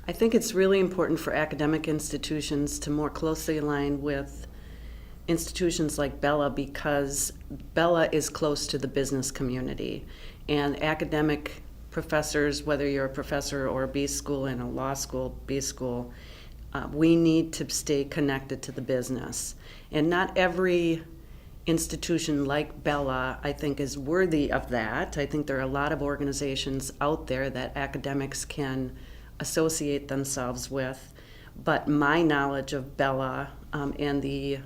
I think it's really important for academic institutions to more closely align with institutions like BELA because BELA is close to the business community, and academic professors, whether you're a professor or a B school in a law school, B school, we need to stay connected to the business. And not every institution like BELA, I think, is worthy of that. I think there are a lot of organizations out there that academics can associate themselves with, but my knowledge of BELA and the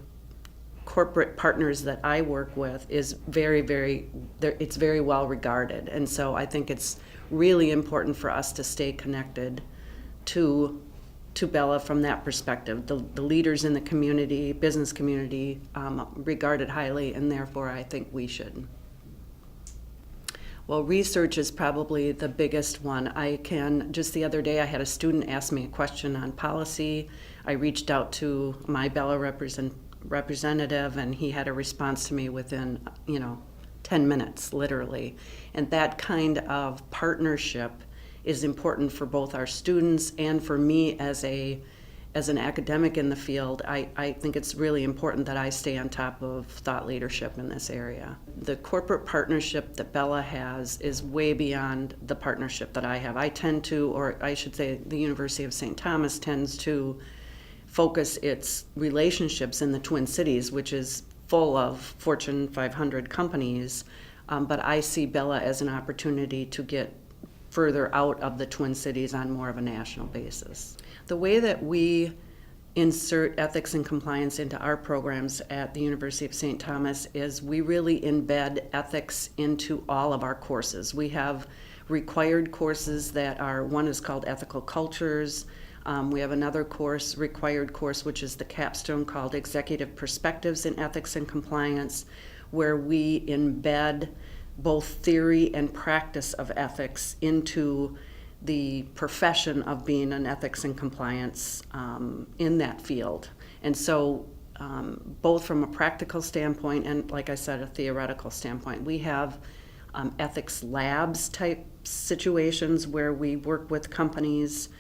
corporate partners that I work with is it's very well regarded. And so I think it's really important for us to stay connected to BELA from that perspective. The leaders in the community, business community, regard it highly, and therefore I think we should. Well, research is probably the biggest one. Just the other day I had a student ask me a question on policy. I reached out to my BELA representative, and he had a response to me within 10 minutes, literally. And that kind of partnership is important for both our students and for me as an academic in the field. I think it's really important that I stay on top of thought leadership in this area. The corporate partnership that BELA has is way beyond the partnership that I have. I tend to, or I should say the University of St. Thomas tends to focus its relationships in the Twin Cities, which is full of Fortune 500 companies, but I see BELA as an opportunity to get further out of the Twin Cities on more of a national basis. The way that we insert ethics and compliance into our programs at the University of St. Thomas is we really embed ethics into all of our courses. We have required courses one is called Ethical Cultures. We have another required course, which is the capstone called Executive Perspectives in Ethics and Compliance, where we embed both theory and practice of ethics into the profession of being an ethics and compliance in that field. And so both from a practical standpoint and, like I said, a theoretical standpoint, we have ethics labs type situations where we work with companies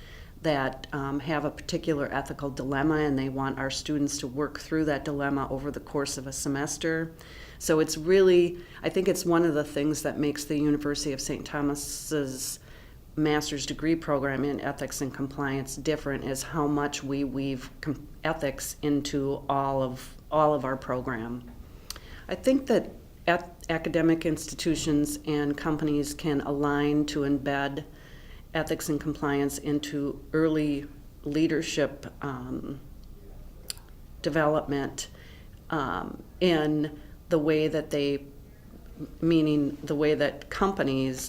that have a particular ethical dilemma, and they want our students to work through that dilemma over the course of a semester. So it's really, I think it's one of the things that makes the University of St. Thomas's master's degree program in ethics and compliance different, is how much we weave ethics into all of our program. I think that academic institutions and companies can align to embed ethics and compliance into early leadership development in the way that the way that companies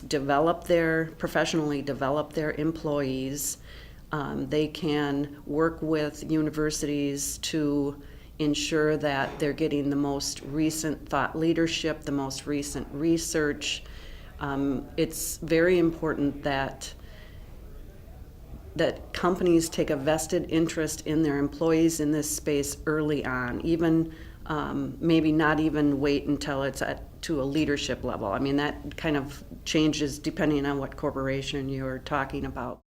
professionally develop their employees. They can work with universities to ensure that they're getting the most recent thought leadership, the most recent research. It's very important that companies take a vested interest in their employees in this space early on, even maybe not even wait until it's to a leadership level. I mean, that kind of changes depending on what corporation you're talking about.